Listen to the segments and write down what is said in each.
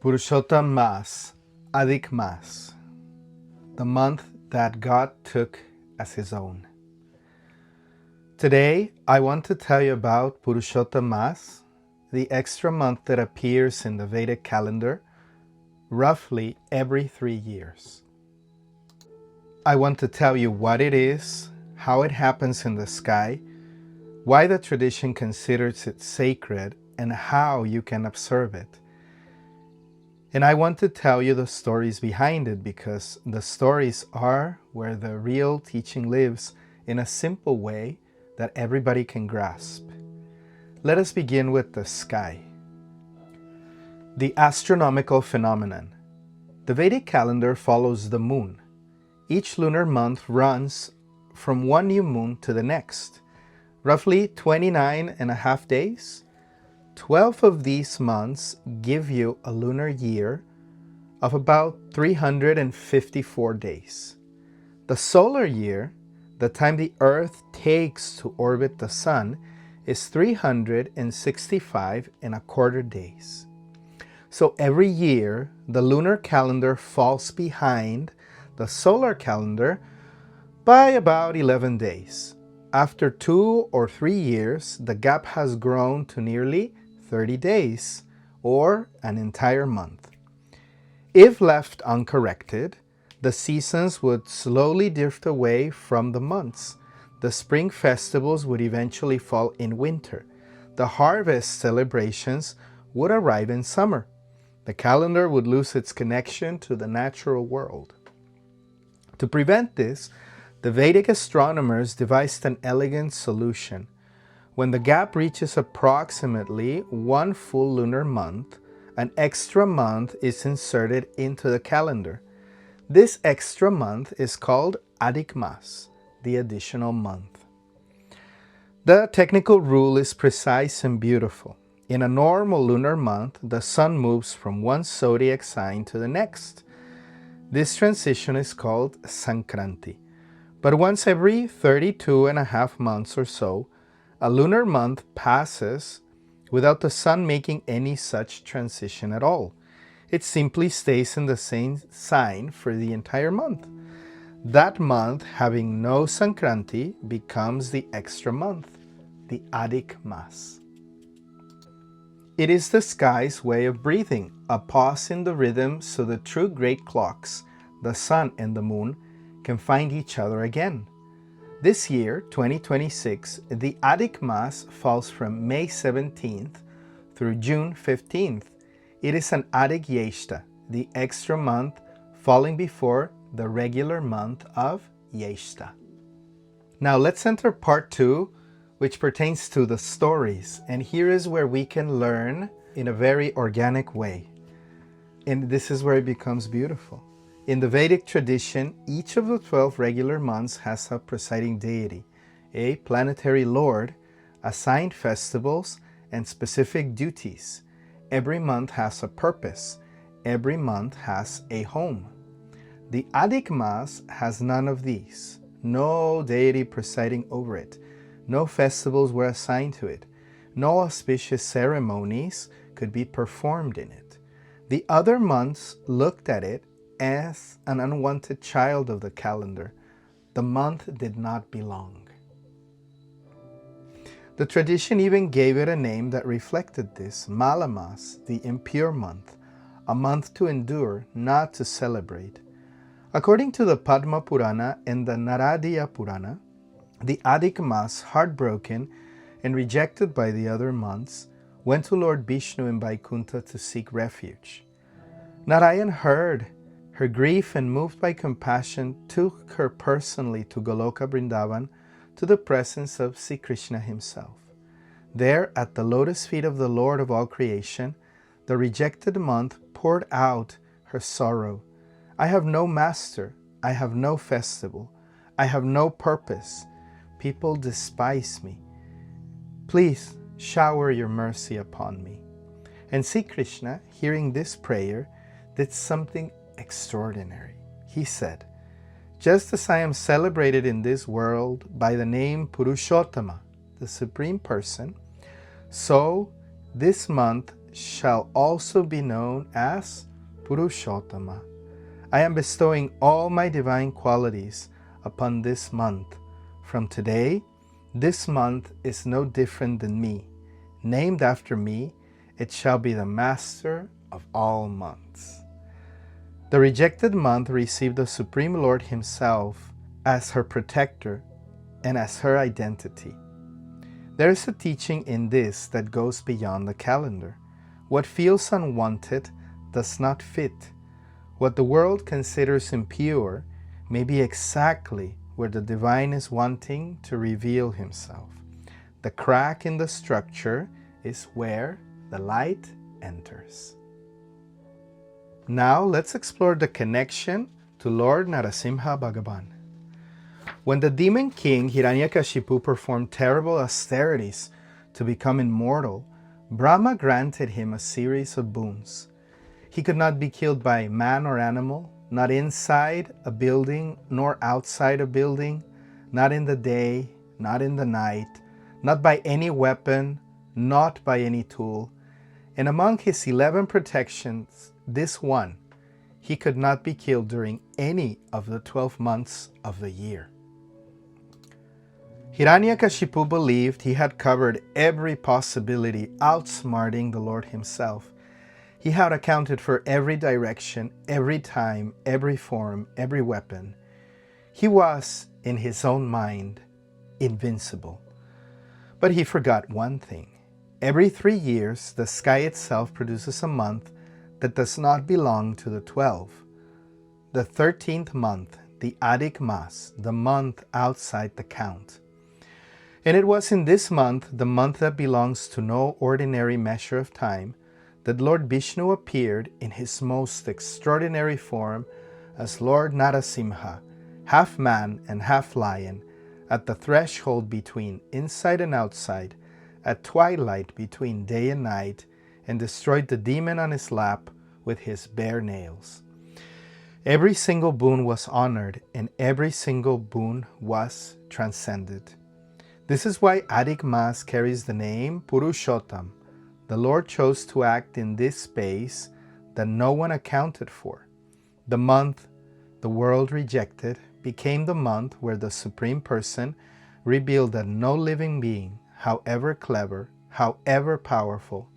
Purushottama Masa, Adhika Masa, the month that God took as His own. Today, I want to tell you about Purushottama Masa, the extra month that appears in the Vedic calendar roughly every 3 years. I want to tell you what it is, how it happens in the sky, why the tradition considers it sacred, and how you can observe it. And I want to tell you the stories behind it because the stories are where the real teaching lives in a simple way that everybody can grasp. Let us begin with the sky. The astronomical phenomenon. The Vedic calendar follows the moon. Each lunar month runs from one new moon to the next, roughly 29 and a half days. 12 of these months give you a lunar year of about 354 days. The solar year, the time the Earth takes to orbit the Sun, is 365 and a quarter days. So every year, the lunar calendar falls behind the solar calendar by about 11 days. After 2 or 3 years, the gap has grown to nearly 30 days, or an entire month. If left uncorrected, the seasons would slowly drift away from the months. The spring festivals would eventually fall in winter. The harvest celebrations would arrive in summer. The calendar would lose its connection to the natural world. To prevent this, the Vedic astronomers devised an elegant solution. When the gap reaches approximately 1 full lunar month, an extra month is inserted into the calendar. This extra month is called Adhika Masa, the additional month. The technical rule is precise and beautiful. In a normal lunar month, the sun moves from one zodiac sign to the next. This transition is called Sankranti. But once every 32 and a half months or so, a lunar month passes without the sun making any such transition at all. It simply stays in the same sign for the entire month. That month, having no Sankranti, becomes the extra month, the Adhika Masa. It is the sky's way of breathing, a pause in the rhythm so the true great clocks, the sun and the moon, can find each other again. This year, 2026, the Adhika Masa falls from May 17th through June 15th. It is an Adhik Yeshta, the extra month falling before the regular month of Yeshta. Now let's enter part 2, which pertains to the stories. And here is where we can learn in a very organic way. And this is where it becomes beautiful. In the Vedic tradition, each of the 12 regular months has a presiding deity, a planetary lord, assigned festivals, and specific duties. Every month has a purpose. Every month has a home. The Adhika Masa has none of these. No deity presiding over it. No festivals were assigned to it. No auspicious ceremonies could be performed in it. The other months looked at it as an unwanted child of the calendar. The month did not belong. The tradition even gave it a name that reflected this, Malamas, the impure month, a month to endure, not to celebrate. According to the Padma Purana and the Naradiya Purana, the Adhika Masa, heartbroken and rejected by the other months, went to Lord Vishnu in Vaikuntha to seek refuge. Narayan heard her grief and, moved by compassion, took her personally to Goloka Vrindavan, to the presence of Sri Krishna himself. There, at the lotus feet of the Lord of all creation, the rejected month poured out her sorrow. I have no master, I have no festival, I have no purpose. People despise me. Please shower your mercy upon me. And Sri Krishna, hearing this prayer, did something extraordinary. He said, just as I am celebrated in this world by the name Purushottama, the Supreme Person, so this month shall also be known as Purushottama. I am bestowing all my divine qualities upon this month. From today, this month is no different than me. Named after me, it shall be the master of all months. The rejected month received the Supreme Lord Himself as her protector and as her identity. There is a teaching in this that goes beyond the calendar. What feels unwanted does not fit. What the world considers impure may be exactly where the divine is wanting to reveal Himself. The crack in the structure is where the light enters. Now let's explore the connection to Lord Narasimha Bhagavan. When the demon king Hiranyakashipu performed terrible austerities to become immortal, Brahma granted him a series of boons. He could not be killed by man or animal, not inside a building nor outside a building, not in the day, not in the night, not by any weapon, not by any tool. And among his 11 protections, this one, he could not be killed during any of the 12 months of the year. Hiranyakashipu believed he had covered every possibility, outsmarting the Lord Himself. He had accounted for every direction, every time, every form, every weapon. He was, in his own mind, invincible. But he forgot one thing. Every 3 years, the sky itself produces a month that does not belong to the 12. The 13th month, the Adhika Masa, the month outside the count. And it was in this month, the month that belongs to no ordinary measure of time, that Lord Vishnu appeared in his most extraordinary form as Lord Narasimha, half man and half lion, at the threshold between inside and outside, at twilight between day and night, and destroyed the demon on his lap with his bare nails. Every single boon was honored, and every single boon was transcended. This is why Adhika Masa carries the name Purushottam. The Lord chose to act in this space that no one accounted for. The month the world rejected became the month where the Supreme Person revealed that no living being, however clever, however powerful,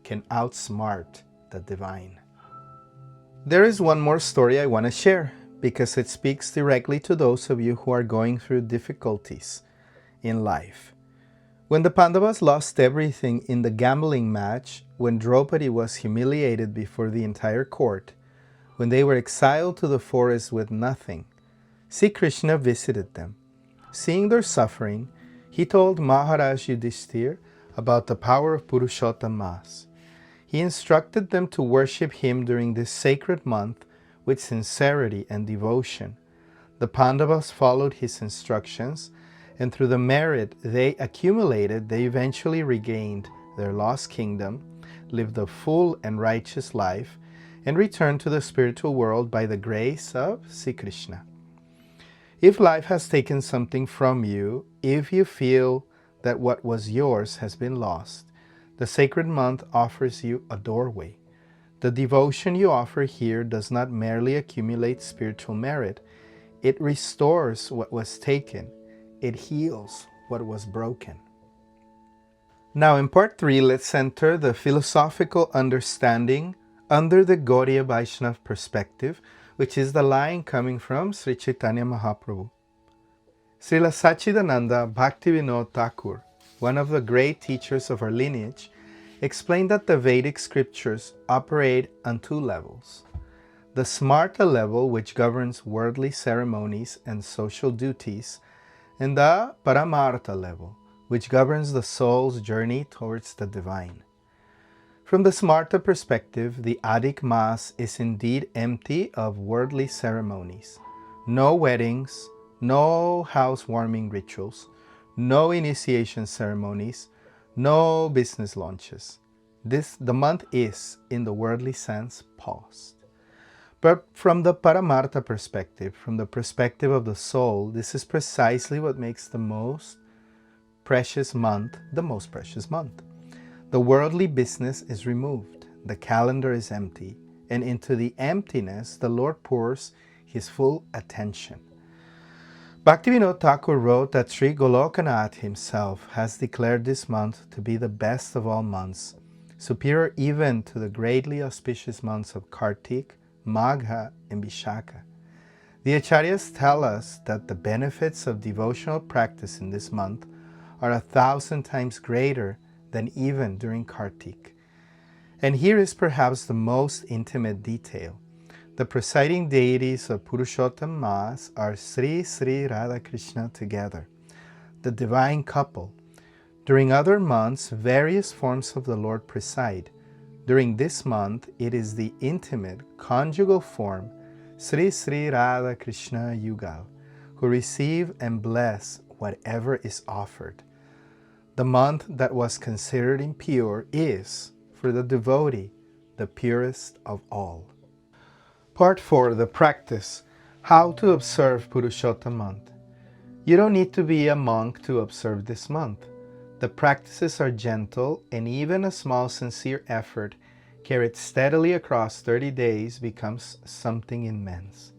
can outsmart the divine. There is one more story I want to share because it speaks directly to those of you who are going through difficulties in life. When the Pandavas lost everything in the gambling match, when Draupadi was humiliated before the entire court, when they were exiled to the forest with nothing, Sri Krishna visited them. Seeing their suffering, he told Maharaj Yudhishthir about the power of Purushottama Masa. He instructed them to worship him during this sacred month with sincerity and devotion. The Pandavas followed his instructions, and through the merit they accumulated, they eventually regained their lost kingdom, lived a full and righteous life, and returned to the spiritual world by the grace of Sri Krishna. If life has taken something from you, if you feel that what was yours has been lost, the sacred month offers you a doorway. The devotion you offer here does not merely accumulate spiritual merit, it restores what was taken. It heals what was broken. Now in part 3, let's enter the philosophical understanding under the Gaudiya Vaishnava perspective, which is the line coming from Sri Chaitanya Mahaprabhu. Srila Sachidananda Bhaktivinoda Thakur, one of the great teachers of our lineage, explained that the Vedic scriptures operate on 2 levels. The Smarta level, which governs worldly ceremonies and social duties, and the Paramartha level, which governs the soul's journey towards the divine. From the Smarta perspective, the Adhika Masa is indeed empty of worldly ceremonies. No weddings, no housewarming rituals, no initiation ceremonies, no business launches. The month is, in the worldly sense, paused. But from the Paramartha perspective, from the perspective of the soul, this is precisely what makes the most precious month the most precious month. The worldly business is removed. the calendar is empty, and into the emptiness the Lord pours his full attention. Bhaktivinoda Thakur wrote that Sri Golokanath himself has declared this month to be the best of all months, superior even to the greatly auspicious months of Kartik, Magha, and Vishaka. The Acharyas tell us that the benefits of devotional practice in this month are 1,000 times greater than even during Kartik. And here is perhaps the most intimate detail. The presiding deities of Purushottama Masa are Sri Sri Radha Krishna together, the divine couple. During other months, various forms of the Lord preside. During this month, it is the intimate, conjugal form, Sri Sri Radha Krishna Yugal, who receive and bless whatever is offered. The month that was considered impure is, for the devotee, the purest of all. Part 4. The practice. How to observe Purushottama Month. You don't need to be a monk to observe this month. The practices are gentle, and even a small sincere effort carried steadily across 30 days becomes something immense.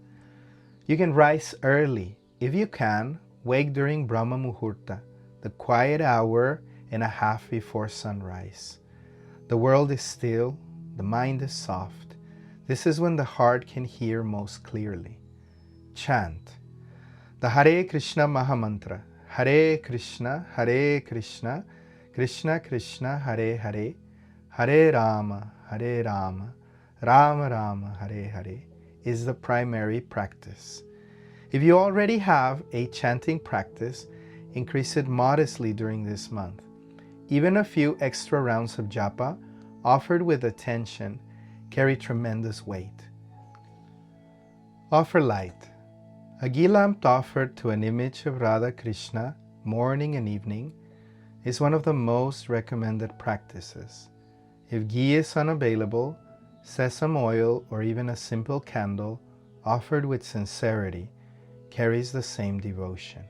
You can rise early. If you can, wake during Brahma Muhurta, the quiet hour and a half before sunrise. The world is still, the mind is soft. This is when the heart can hear most clearly. Chant the Hare Krishna Mahamantra. Hare Krishna, Krishna Krishna, Hare Hare, Hare Rama, Rama Rama, Hare Hare is the primary practice. If you already have a chanting practice, increase it modestly during this month. Even a few extra rounds of japa, offered with attention, carry tremendous weight. Offer light. A ghee lamp offered to an image of Radha Krishna morning and evening is one of the most recommended practices. If ghee is unavailable, sesame oil or even a simple candle offered with sincerity carries the same devotion.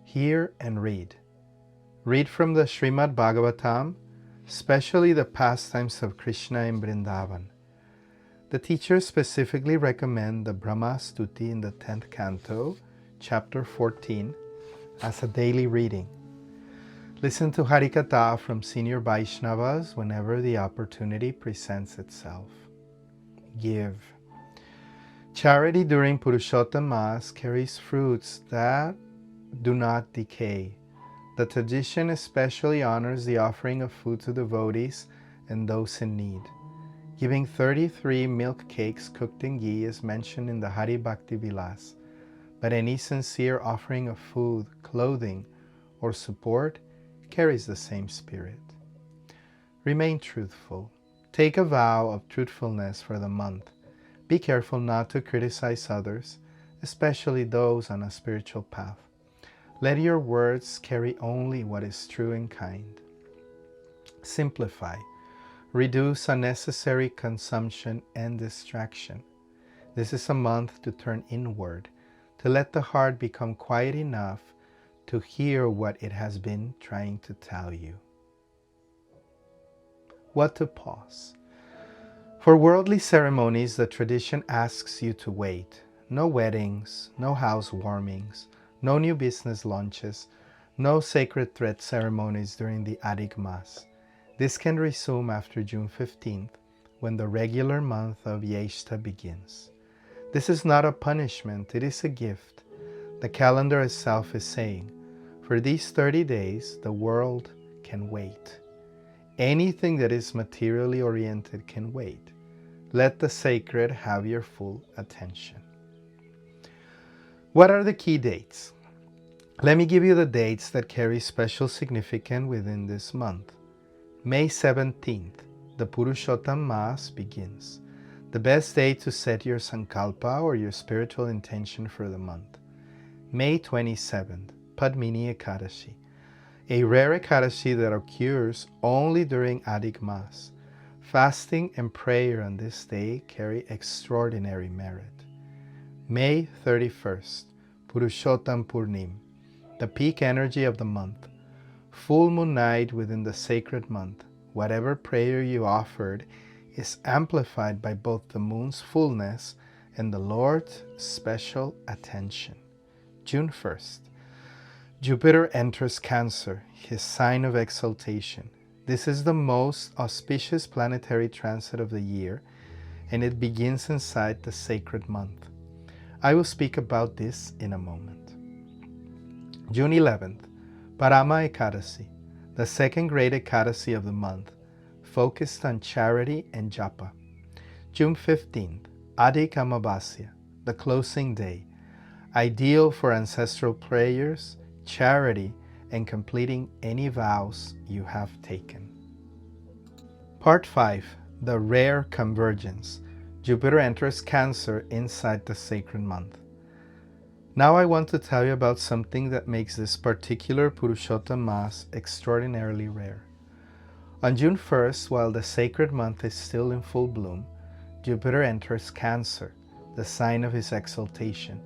Hear and read. Read from the Srimad Bhagavatam, especially the pastimes of Krishna in Vrindavan. The teachers specifically recommend the Brahma Stuti in the 10th canto, chapter 14, as a daily reading. Listen to Harikatha from senior Vaishnavas whenever the opportunity presents itself. Give. Charity during Purushottama Masa carries fruits that do not decay. The tradition especially honors the offering of food to devotees and those in need. Giving 33 milk cakes cooked in ghee is mentioned in the Hari Bhakti Vilas, but any sincere offering of food, clothing, or support carries the same spirit. Remain truthful. Take a vow of truthfulness for the month. Be careful not to criticize others, especially those on a spiritual path. Let your words carry only what is true and kind. Simplify. Reduce unnecessary consumption and distraction. This is a month to turn inward, to let the heart become quiet enough to hear what it has been trying to tell you. What to pause? For worldly ceremonies, the tradition asks you to wait. No weddings, no housewarmings, no new business launches, no sacred thread ceremonies during the Adhika Masa. This can resume after June 15th, when the regular month of Yeshta begins. This is not a punishment, it is a gift. The calendar itself is saying, for these 30 days, the world can wait. Anything that is materially oriented can wait. Let the sacred have your full attention. What are the key dates? Let me give you the dates that carry special significance within this month. May 17th, the Purushottama Masa begins. The best day to set your sankalpa or your spiritual intention for the month. May 27th, Padmini Ekadashi, a rare Ekadashi that occurs only during Adhika Masa. Fasting and prayer on this day carry extraordinary merit. May 31st, Purushottam Purnim, the peak energy of the month. Full moon night within the sacred month, whatever prayer you offered is amplified by both the moon's fullness and the Lord's special attention. June 1st. Jupiter enters Cancer, his sign of exaltation. This is the most auspicious planetary transit of the year, and it begins inside the sacred month. I will speak about this in a moment. June 11th, Parama Ekadasi, the second great Ekadasi of the month, focused on charity and japa. June 15th, Adhika Masa, the closing day, ideal for ancestral prayers, charity, and completing any vows you have taken. Part 5. The rare convergence. Jupiter enters Cancer inside the sacred month. Now I want to tell you about something that makes this particular Purushottama Masa extraordinarily rare. On June 1st, while the sacred month is still in full bloom, Jupiter enters Cancer, the sign of his exaltation.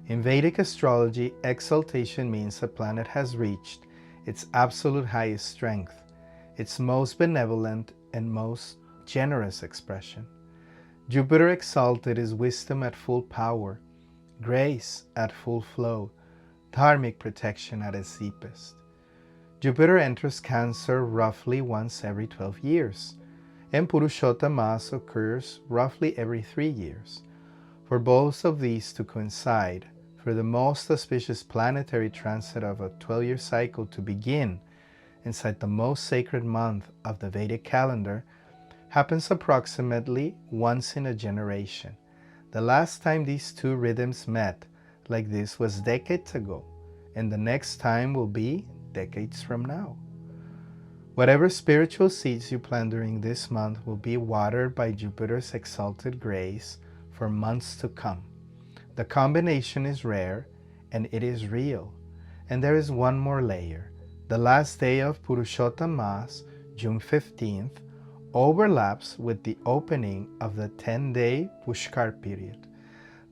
In Vedic astrology, exaltation means a planet has reached its absolute highest strength, its most benevolent and most generous expression. Jupiter exalted is wisdom at full power, grace at full flow, dharmic protection at its deepest. Jupiter enters Cancer roughly once every 12 years, and Purushottama Masa occurs roughly every 3 years. For both of these to coincide, for the most auspicious planetary transit of a 12-year cycle to begin inside the most sacred month of the Vedic calendar, happens approximately once in a generation. The last time these two rhythms met like this was decades ago, and the next time will be decades from now. Whatever spiritual seeds you plant during this month will be watered by Jupiter's exalted grace for months to come. The combination is rare and it is real. And there is one more layer. The last day of Purushottama Masa, June 15th, overlaps with the opening of the 10-day Pushkar period,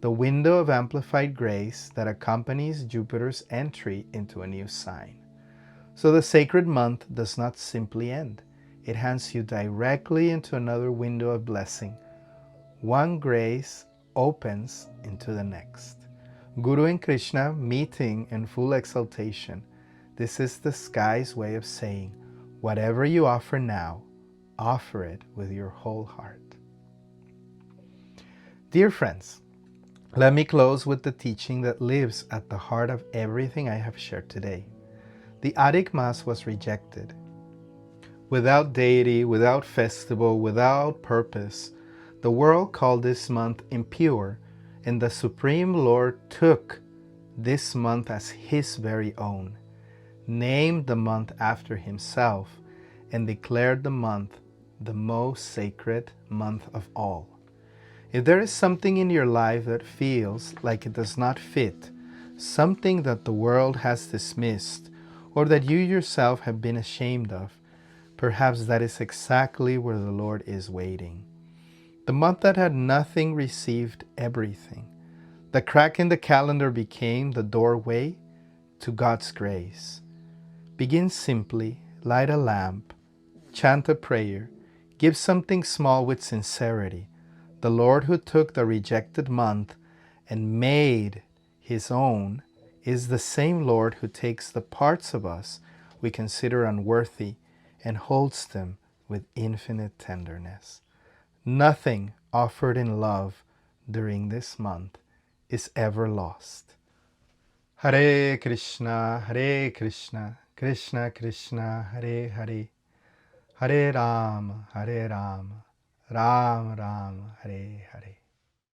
the window of amplified grace that accompanies Jupiter's entry into a new sign. So the sacred month does not simply end. It hands you directly into another window of blessing. One grace opens into the next. Guru and Krishna meeting in full exaltation. This is the sky's way of saying, whatever you offer now, offer it with your whole heart. Dear friends, let me close with the teaching that lives at the heart of everything I have shared today. The Adhika Masa was rejected. Without deity, without festival, without purpose, the world called this month impure, and the Supreme Lord took this month as his very own, named the month after himself, and declared the month the most sacred month of all. If there is something in your life that feels like it does not fit, something that the world has dismissed, or that you yourself have been ashamed of, perhaps that is exactly where the Lord is waiting. The month that had nothing received everything. The crack in the calendar became the doorway to God's grace. Begin simply, light a lamp, chant a prayer, give something small with sincerity. The Lord who took the rejected month and made his own is the same Lord who takes the parts of us we consider unworthy and holds them with infinite tenderness. Nothing offered in love during this month is ever lost. Hare Krishna, Krishna Krishna, Hare Hare, Hare Rama, Rama Rama, Hare Hare.